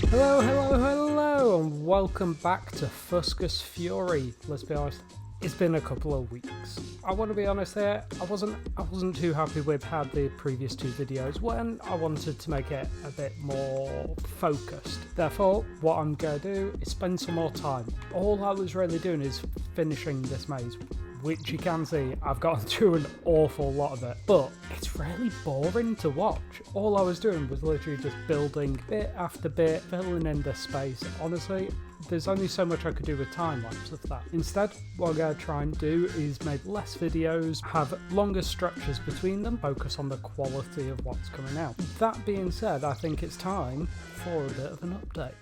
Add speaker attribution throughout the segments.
Speaker 1: Hello, hello, hello, and welcome back to Fuscus Fury. Let's be honest, it's been a couple of weeks. I want to be honest here, I wasn't too happy with how the previous two videos went. I wanted to make it a bit more focused. Therefore, what I'm going to do is spend some more time. All I was really doing is finishing this maze, which you can see I've gotten through an awful lot of it, but it's really boring to watch. All I was doing was literally just building bit after bit, filling in the space. Honestly, there's only so much I could do with time lapse of that. Instead, what I'm going to try and do is make less videos, have longer stretches between them, focus on the quality of what's coming out. That being said, I think it's time for a bit of an update.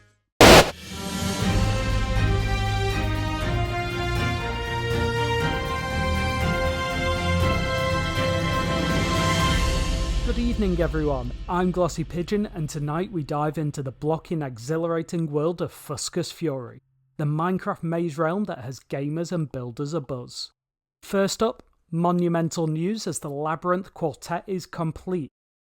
Speaker 1: Good evening everyone, I'm Glossy Pigeon and tonight we dive into the blocking exhilarating world of Fuscus Fury, the Minecraft maze realm that has gamers and builders abuzz. First up, monumental news as the Labyrinth Quartet is complete.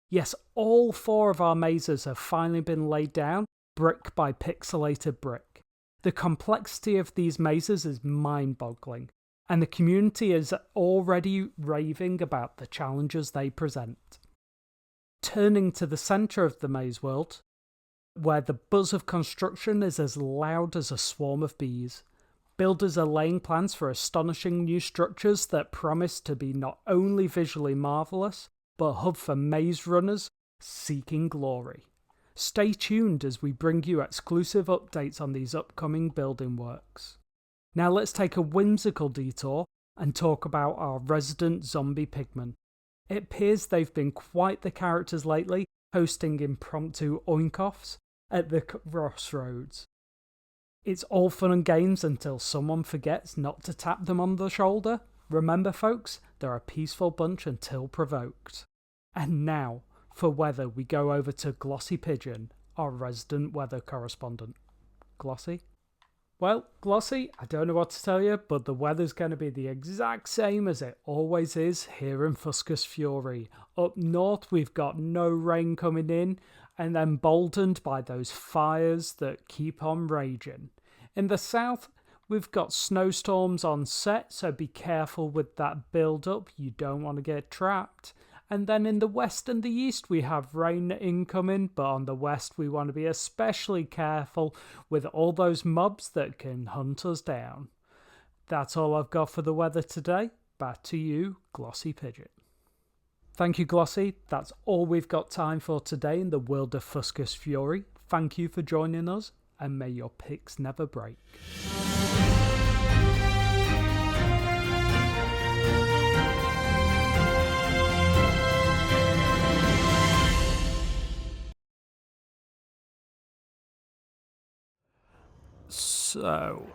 Speaker 1: Yes, all 4 of our mazes have finally been laid down, brick by pixelated brick. The complexity of these mazes is mind-boggling, and the community is already raving about the challenges they present. Turning to the centre of the maze world, where the buzz of construction is as loud as a swarm of bees. Builders are laying plans for astonishing new structures that promise to be not only visually marvellous, but a hub for maze runners seeking glory. Stay tuned as we bring you exclusive updates on these upcoming building works. Now let's take a whimsical detour and talk about our resident zombie pigmen. It appears they've been quite the characters lately, hosting impromptu oink-offs at the crossroads. It's all fun and games until someone forgets not to tap them on the shoulder. Remember folks, they're a peaceful bunch until provoked. And now, for weather, we go over to Glossy Pigeon, our resident weather correspondent. Glossy? Well, Glossy, I don't know what to tell you, but the weather's going to be the exact same as it always is here in Fuscus Fury. Up north, we've got no rain coming in, and then emboldened by those fires that keep on raging. In the south, we've got snowstorms on set, so be careful with that build-up. You don't want to get trapped. And then in the west and the east we have rain incoming, but on the west we want to be especially careful with all those mobs that can hunt us down. That's all I've got for the weather today. Back to you, Glossy Pigeon. Thank you, Glossy. That's all we've got time for today in the world of Fuscus Fury. Thank you for joining us, and may your picks never break. So,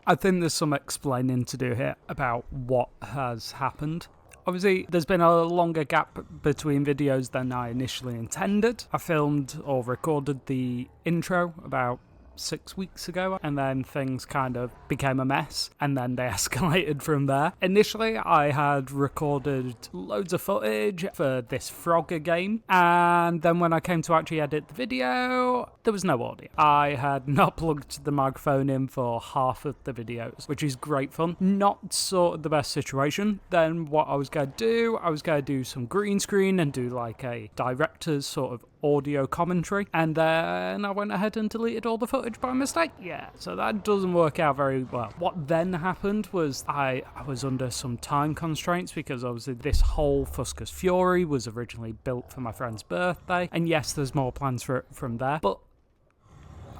Speaker 1: I think there's some explaining to do here about what has happened. Obviously, there's been a longer gap between videos than I initially intended. I filmed or recorded the intro about 6 weeks ago, and then things kind of became a mess, and then they escalated from there. Initially, I had recorded loads of footage for this Frogger game, and then when I came to actually edit the video, there was no audio. I had not plugged the microphone in for half of the videos, which is great fun. Not sort of the best situation. Then what I was going to do some green screen and do like a director's sort of audio commentary, and then I went ahead and deleted all the footage by mistake. Yeah, so that doesn't work out very well. What then happened was I was under some time constraints because obviously this whole Fuscus Fury was originally built for my friend's birthday, and yes, there's more plans for it from there, but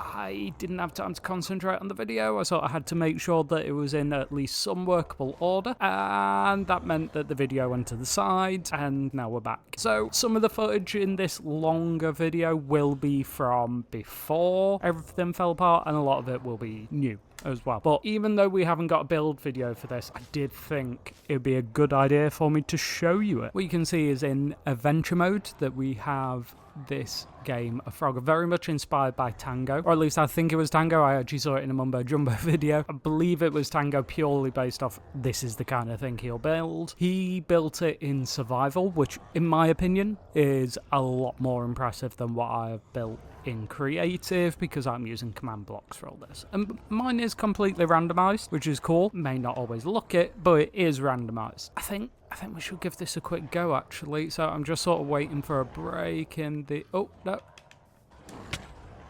Speaker 1: I didn't have time to concentrate on the video. I sort of had to make sure that it was in at least some workable order, and that meant that the video went to the side, and now we're back. So some of the footage in this longer video will be from before everything fell apart, and a lot of it will be new as well. But even though we haven't got a build video for this, I did think it would be a good idea for me to show you it. What you can see is in adventure mode that we have this game, a Frogger, very much inspired by Tango, or at least I think it was Tango. I actually saw it in a Mumbo Jumbo video. I believe it was Tango purely based off this is the kind of thing he'll build. He built it in survival, which in my opinion is a lot more impressive than what I have built in creative because I'm using command blocks for all this. And mine is completely randomized, which is cool. May not always look it, but it is randomized. I think we should give this a quick go, actually. So I'm just sort of waiting for a break in the... Oh, no.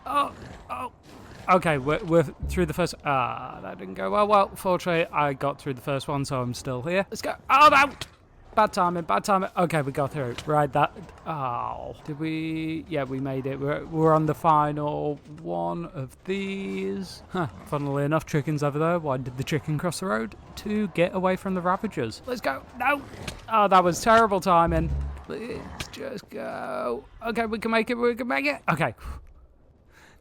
Speaker 1: Oh. Okay, we're through the first... that didn't go well. Well, fortunately, I got through the first one, so I'm still here. Let's go. Oh, no! Bad timing. Okay, we got through. Right, that... Oh. Did we... Yeah, we made it. We're on the final one of these. Huh. Funnily enough, chicken's over there. Why did the chicken cross the road? To get away from the Ravagers. Let's go. No! Oh, that was terrible timing. Let's just go. Okay, we can make it. Okay.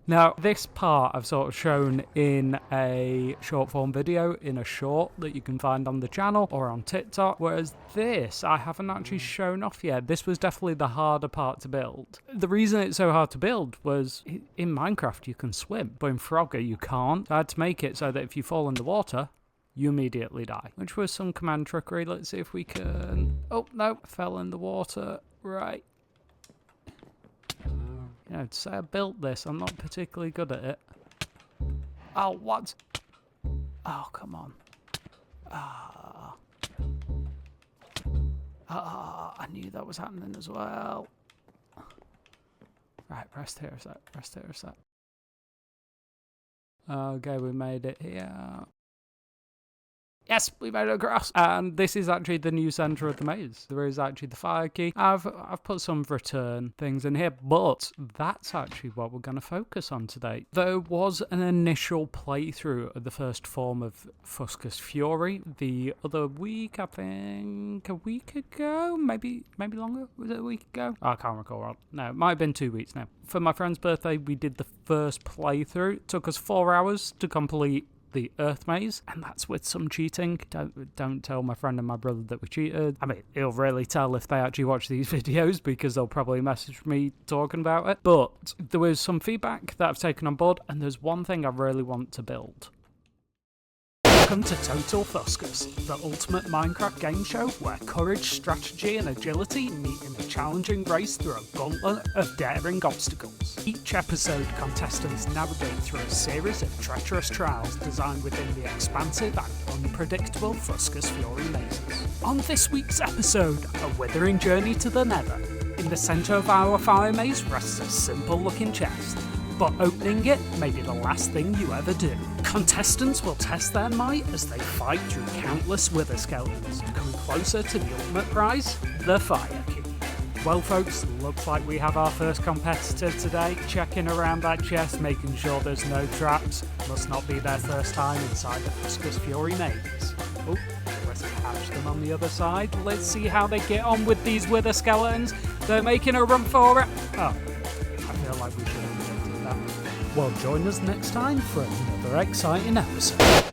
Speaker 1: Now, this part I've sort of shown in a short form video, in a short that you can find on the channel or on TikTok, whereas this I haven't actually shown off yet. This was definitely the harder part to build. The reason it's so hard to build was in Minecraft you can swim, but in Frogger you can't. So I had to make it so that if you fall in the water, you immediately die, which was some command trickery. Let's see if we can... Oh, no, fell in the water. Right. You know, to say I built this, I'm not particularly good at it. Oh, what? Oh, come on. I knew that was happening as well. Right, rest here a sec. Okay, we made it here. Yes, we made it across. And this is actually the new centre of the maze. There is actually the fire key. I've put some return things in here, but that's actually what we're going to focus on today. There was an initial playthrough of the first form of Fuscus Fury the other week, I think a week ago, maybe longer. Was it a week ago? I can't recall. No, it might have been 2 weeks now. For my friend's birthday, we did the first playthrough. It took us 4 hours to complete the Earth Maze, and that's with some cheating. Don't tell my friend and my brother that we cheated. I mean, he'll really tell if they actually watch these videos because they'll probably message me talking about it. But there was some feedback that I've taken on board, and there's one thing I really want to build. Welcome to Total Fuscus, the ultimate Minecraft game show where courage, strategy and agility meet in a challenging race through a gauntlet of daring obstacles. Each episode, contestants navigate through a series of treacherous trials designed within the expansive and unpredictable Fuscus Fury mazes. On this week's episode, a withering journey to the Nether. In the centre of our fire maze rests a simple looking chest, but opening it may be the last thing you ever do. Contestants will test their might as they fight through countless wither skeletons to come closer to the ultimate prize, the fire key. Well folks, looks like we have our first competitor today, checking around that chest, making sure there's no traps. Must not be their first time inside the Fuscus Fury maze. Oh, let's catch them on the other side. Let's see how they get on with these wither skeletons. They're making a run for it. Oh, I feel like we should have predicted that. Well, join us next time for another exciting episode.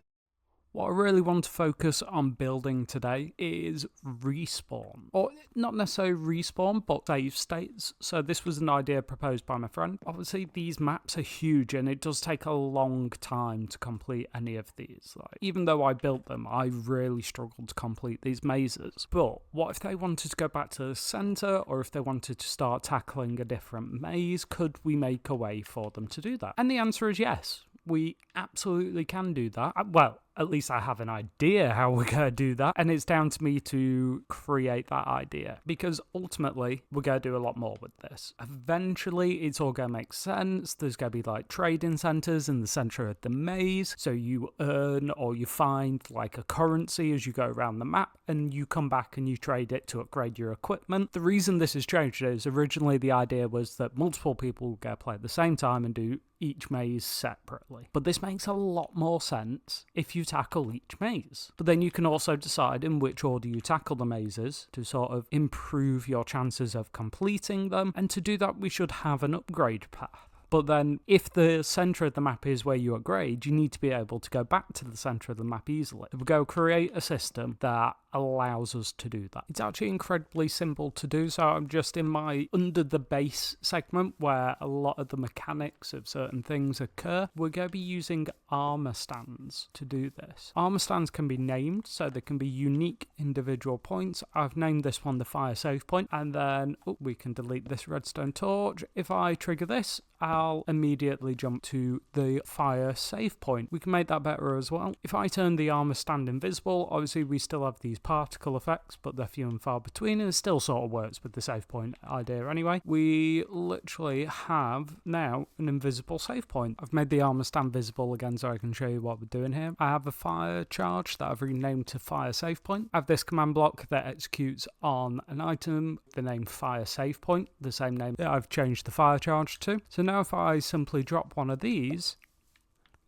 Speaker 1: What I really want to focus on building today is respawn. Or not necessarily respawn, but save states. So this was an idea proposed by my friend. Obviously, these maps are huge and it does take a long time to complete any of these. Like, even though I built them, I really struggled to complete these mazes. But what if they wanted to go back to the centre, or if they wanted to start tackling a different maze? Could we make a way for them to do that? And the answer is yes. We absolutely can do that. Well, at least I have an idea how we're going to do that, and it's down to me to create that idea, because ultimately we're going to do a lot more with this. Eventually it's all going to make sense. There's going to be like trading centers in the center of the maze, so you earn or you find like a currency as you go around the map, and you come back and you trade it to upgrade your equipment. The reason this has changed is originally the idea was that multiple people will go play at the same time and do each maze separately, but this makes a lot more sense if you tackle each maze. But then you can also decide in which order you tackle the mazes to sort of improve your chances of completing them, and to do that we should have an upgrade path. But then if the centre of the map is where you upgrade, you need to be able to go back to the centre of the map easily. We'll go create a system that allows us to do that. It's actually incredibly simple to do, so I'm just in my under the base segment where a lot of the mechanics of certain things occur. We're going to be using armour stands to do this. Armour stands can be named, so they can be unique individual points. I've named this one the fire save point, and then we can delete this redstone torch. If I trigger this, I'll immediately jump to the fire save point. We can make that better as well. If I turn the armor stand invisible, obviously we still have these particle effects, but they're few and far between, and it still sort of works with the save point idea anyway. We literally have now an invisible save point. I've made the armor stand visible again so I can show you what we're doing here. I have a fire charge that I've renamed to fire save point. I have this command block that executes on an item, the name fire save point, the same name that I've changed the fire charge to. So now if I simply drop one of these,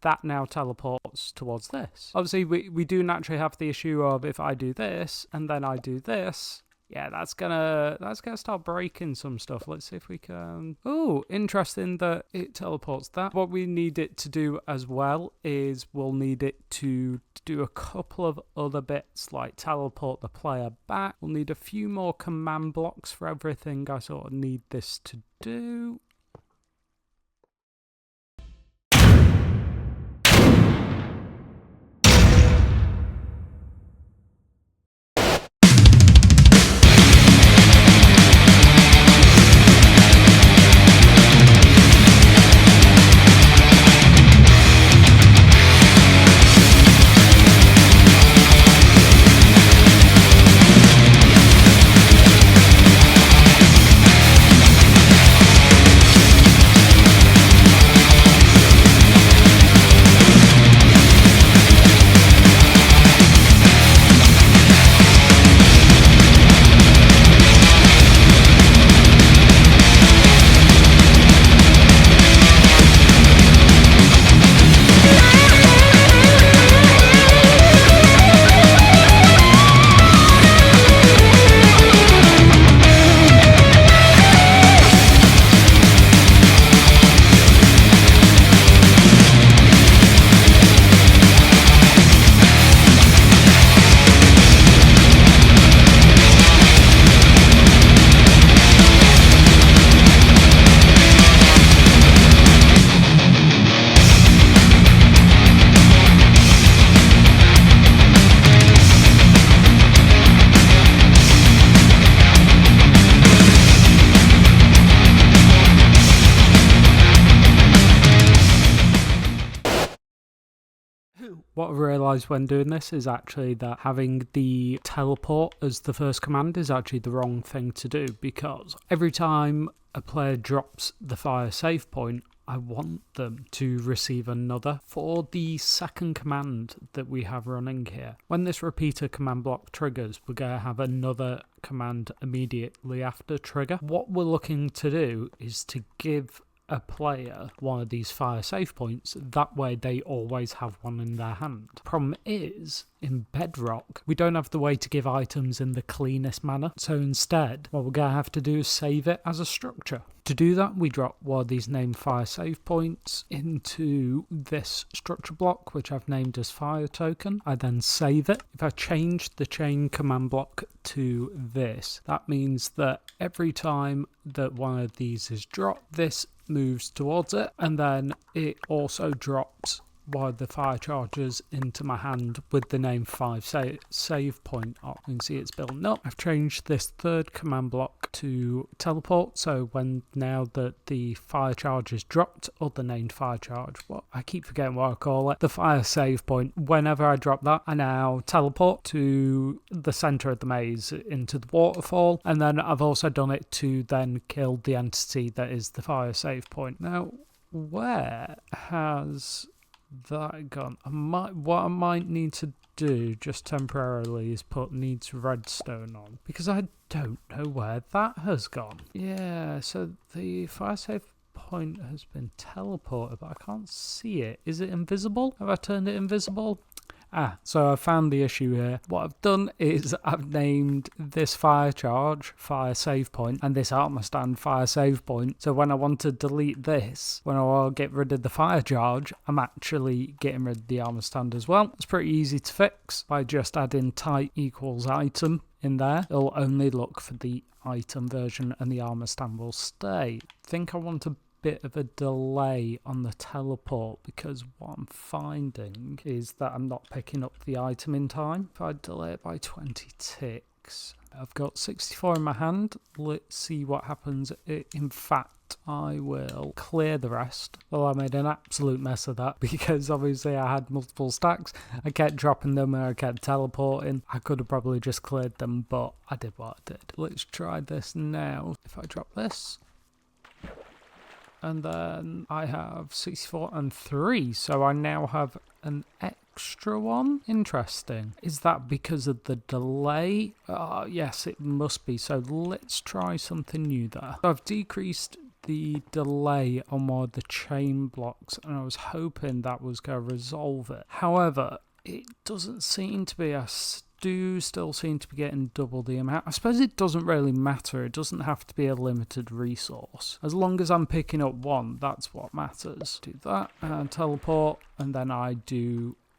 Speaker 1: that now teleports towards this. Obviously we do naturally have the issue of if I do this and then I do this, yeah, that's gonna start breaking some stuff. Let's see if we can... Oh, interesting that it teleports that. What we need it to do as well is we'll need it to do a couple of other bits, like teleport the player back. We'll need a few more command blocks for everything I sort of need this to do. What I've realised when doing this is actually that having the teleport as the first command is actually the wrong thing to do, because every time a player drops the fire save point, I want them to receive another for the second command that we have running here. When this repeater command block triggers, we're going to have another command immediately after trigger. What we're looking to do is to give a player one of these fire save points, that way they always have one in their hand. Problem is, in Bedrock, we don't have the way to give items in the cleanest manner, so instead what we're going to have to do is save it as a structure. To do that, we drop one of these named fire save points into this structure block, which I've named as fire token. I then save it. If I change the chain command block to this, that means that every time that one of these is dropped, this moves towards it, and then it also drops one of the fire charges into my hand with the name 5 save point up. You can see it's building up. I've changed this third command block to teleport, so when now that the fire charge is dropped, or the named fire charge, what I keep forgetting what I call it, the fire save point, whenever I drop that, I now teleport to the center of the maze into the waterfall, and then I've also done it to then kill the entity that is the fire save point. Now, where has that gone? What I might need to do just temporarily is put needs redstone on, because I don't know where that has gone. Yeah, so the fire save point has been teleported, but I can't see it. Is it invisible? Have I turned it invisible? So I found the issue here. What I've done is I've named this fire charge fire save point and this armor stand fire save point. So when I want to delete this, when I want to get rid of the fire charge, I'm actually getting rid of the armor stand as well. It's pretty easy to fix by just adding type equals item in there. It'll only look for the item version and the armor stand will stay. I think I want to bit of a delay on the teleport, because what I'm finding is that I'm not picking up the item in time. If I delay it by 20 ticks, I've got 64 in my hand. Let's see what happens. In fact, I will clear the rest. Well, I made an absolute mess of that because obviously I had multiple stacks. I kept dropping them and I kept teleporting. I could have probably just cleared them, but I did what I did. Let's try this now. If I drop this. And then I have 64 and 3, so I now have an extra one. Interesting. Is that because of the delay? Yes, it must be. So let's try something new there. I've decreased the delay on one of the chain blocks, and I was hoping that was going to resolve it. However, it doesn't seem to be. I do still seem to be getting double the amount. I suppose it doesn't really matter. It doesn't have to be a limited resource. As long as I'm picking up one, that's what matters. Do that and teleport, and then I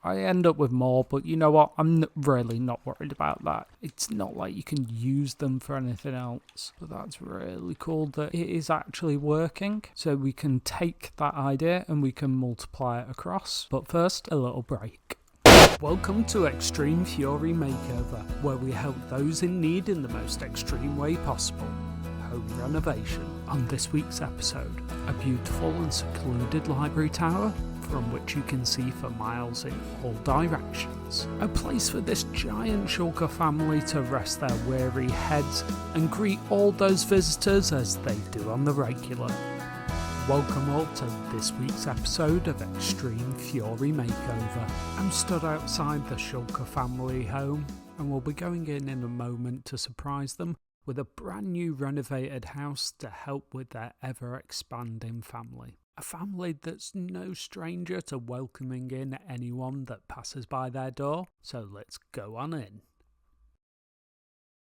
Speaker 1: end up with more, but you know what? I'm really not worried about that. It's not like you can use them for anything else. But that's really cool that it is actually working. So we can take that idea and we can multiply it across. But first, a little break. Welcome to Extreme Fury Makeover, where we help those in need in the most extreme way possible. Home renovation. On this week's episode, a beautiful and secluded library tower from which you can see for miles in all directions. A place for this giant shulker family to rest their weary heads and greet all those visitors as they do on the regular. Welcome all to this week's episode of Extreme Fury Makeover. I'm stood outside the Shulker family home and we'll be going in a moment to surprise them with a brand new renovated house to help with their ever expanding family. A family that's no stranger to welcoming in anyone that passes by their door, so let's go on in.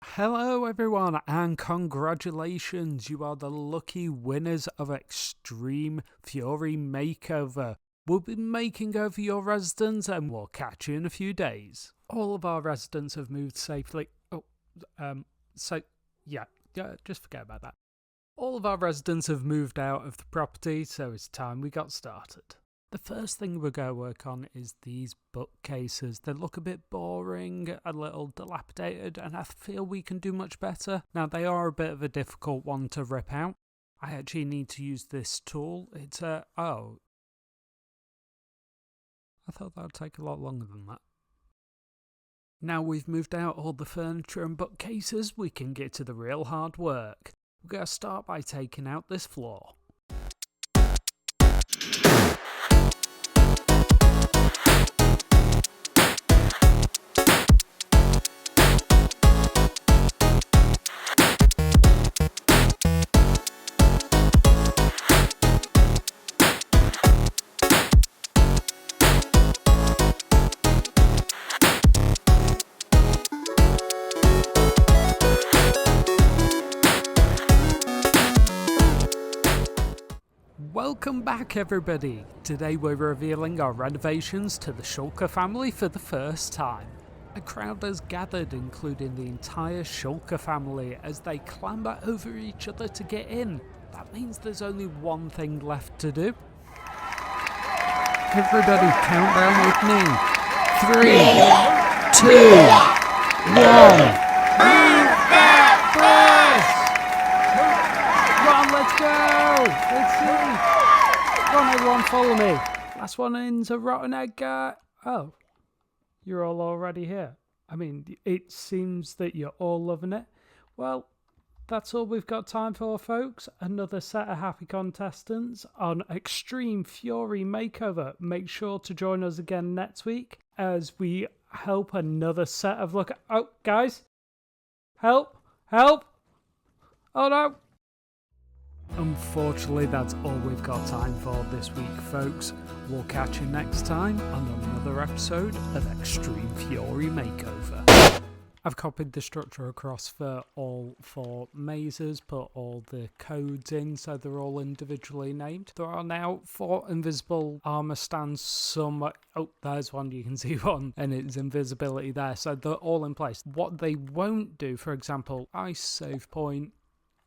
Speaker 1: Hello everyone and congratulations, you are the lucky winners of Extreme Fury Makeover. We'll be making over your residence and we'll catch you in a few days. All of our residents have moved safely. Just forget about that. All of our residents have moved out of the property, so it's time we got started. The first thing we're going to work on is these bookcases. They look a bit boring, a little dilapidated, and I feel we can do much better. Now, they are a bit of a difficult one to rip out. I actually need to use this tool. I thought that would take a lot longer than that. Now we've moved out all the furniture and bookcases, we can get to the real hard work. We're going to start by taking out this floor. Welcome back everybody! Today we're revealing our renovations to the Shulker family for the first time. A crowd has gathered, including the entire Shulker family, as they clamber over each other to get in. That means there's only one thing left to do. Everybody count down with me. 3, 2, 1. Let's go! Let's see! Come on everyone, follow me! Last one in's a rotten egg guy. Oh, you're all already here. I mean, it seems that you're all loving it. Well, that's all we've got time for, folks. Another set of happy contestants on Extreme Fury Makeover. Make sure to join us again next week as we help another set of Oh, guys! Help! Help! Oh no! Unfortunately, that's all we've got time for this week, folks. We'll catch you next time on another episode of Extreme Fury Makeover. I've copied the structure across for all 4 mazes, put all the codes in so they're all individually named. There are now 4 invisible armor stands Oh, there's one, you can see one, and it's invisibility there, so they're all in place. What they won't do, for example, ice save point,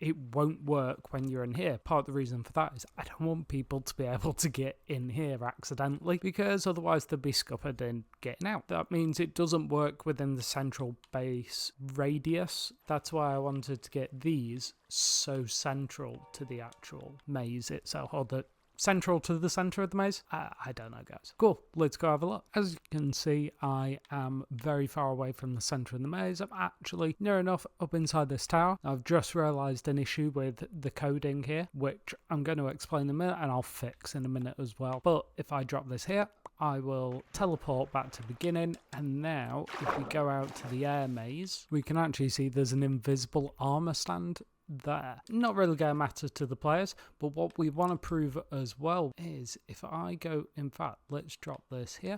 Speaker 1: it won't work when you're in here. Part of the reason for that is I don't want people to be able to get in here accidentally, because otherwise they'll be scuppered in getting out. That means it doesn't work within the central base radius. That's why I wanted to get these so central to the actual maze itself, or the central to the center of the maze. I don't know, guys. Cool, let's go have a look. As you can see, I am very far away from the center of the maze. I'm actually near enough up inside this tower. I've just realized an issue with the coding here, which I'm going to explain in a minute and I'll fix in a minute as well. But if I drop this here, I will teleport back to the beginning, and now if we go out to the air maze, we can actually see there's an invisible armor stand there. Not really going to matter to the players, but what we want to prove as well is if I go, in fact, let's drop this here,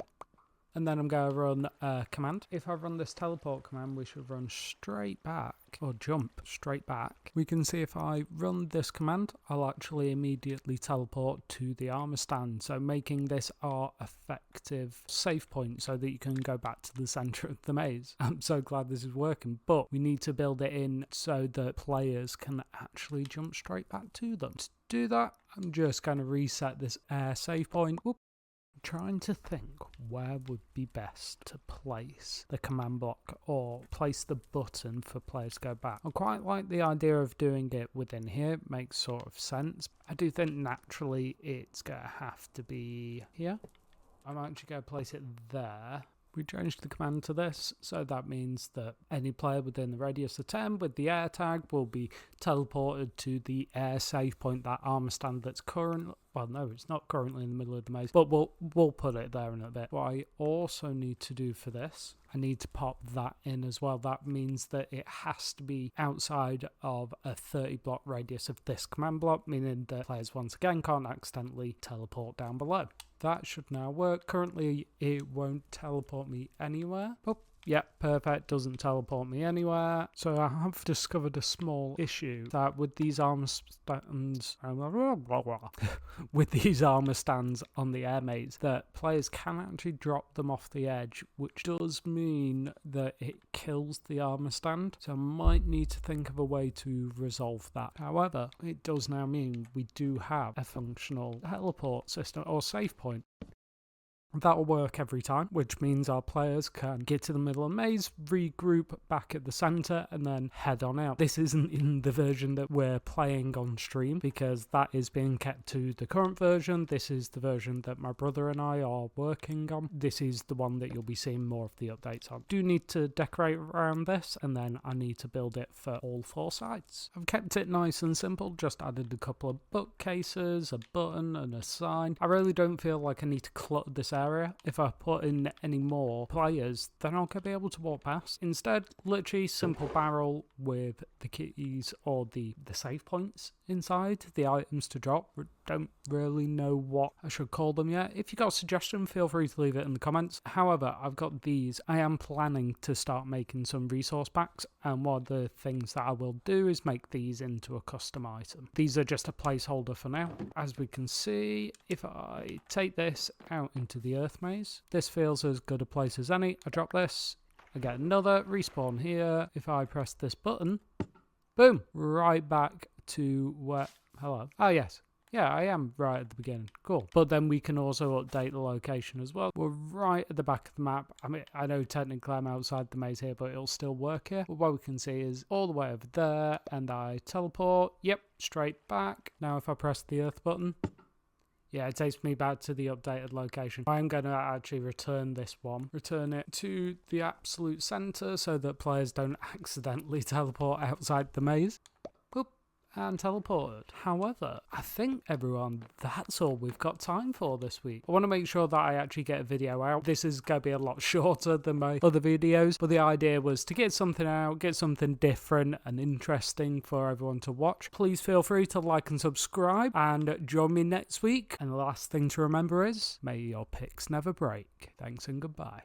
Speaker 1: and then I'm going to run a command. If I run this teleport command, we should run straight back, or jump straight back. We can see if I run this command, I'll actually immediately teleport to the armor stand, so making this our effective save point so that you can go back to the center of the maze. I'm so glad this is working, but we need to build it in so that players can actually jump straight back to them. To do that, I'm just going to reset this save point. Whoop. Trying to think where would be best to place the command block or place the button for players to go back. I quite like the idea of doing it within here. It makes sort of sense. I do think naturally it's going to have to be here. I'm actually going to place it there. We changed the command to this, so that means that any player within the radius of 10 with the air tag will be teleported to the air save point, that armor stand that's currently, well no, it's not currently in the middle of the maze, but we'll put it there in a bit. What I also need to do for this, I need to pop that in as well. That means that it has to be outside of a 30 block radius of this command block, meaning that players once again can't accidentally teleport down below. That should now work. Currently, it won't teleport me anywhere. Oh, yeah, perfect. Doesn't teleport me anywhere. So I have discovered a small issue that with these armor stands, with these armor stands on the air maze, that players can actually drop them off the edge, which does mean that it kills the armor stand. So I might need to think of a way to resolve that. However, it does now mean we do have a functional teleport system or save point. That'll work every time, which means our players can get to the middle of the maze, regroup back at the center, and then head on out. This isn't in the version that we're playing on stream, because that is being kept to the current version. This is the version that my brother and I are working on. This is the one that you'll be seeing more of the updates on. Do need to decorate around this, and then I need to build it for all 4 sides. I've kept it nice and simple, just added a couple of bookcases, a button, and a sign. I really don't feel like I need to clutter this area. If I put in any more players, they're not going to be able to walk past. Instead, literally simple barrel with the keys or the save points inside, the items to drop. Don't really know what I should call them yet. If you got a suggestion, feel free to leave it in the comments. However, I've got these. I am planning to start making some resource packs, and one of the things that I will do is make these into a custom item. These are just a placeholder for now. As we can see, if I take this out into the earth maze, this feels as good a place as any. I drop this, I get another, respawn here. If I press this button, boom, right back to where, hello. Oh yes. Yeah, I am right at the beginning. Cool. But then we can also update the location as well. We're right at the back of the map. I mean, I know technically I'm outside the maze here, but it'll still work here. But what we can see is all the way over there, and I teleport. Yep, straight back. Now if I press the earth button, yeah, it takes me back to the updated location. I'm going to actually return this one. Return it to the absolute center so that players don't accidentally teleport outside the maze. And teleported. However, I think, everyone, that's all we've got time for this week. I want to make sure that I actually get a video out. This is going to be a lot shorter than my other videos, but the idea was to get something out, get something different and interesting for everyone to watch. Please feel free to like and subscribe, and join me next week. And the last thing to remember is, may your picks never break. Thanks and goodbye.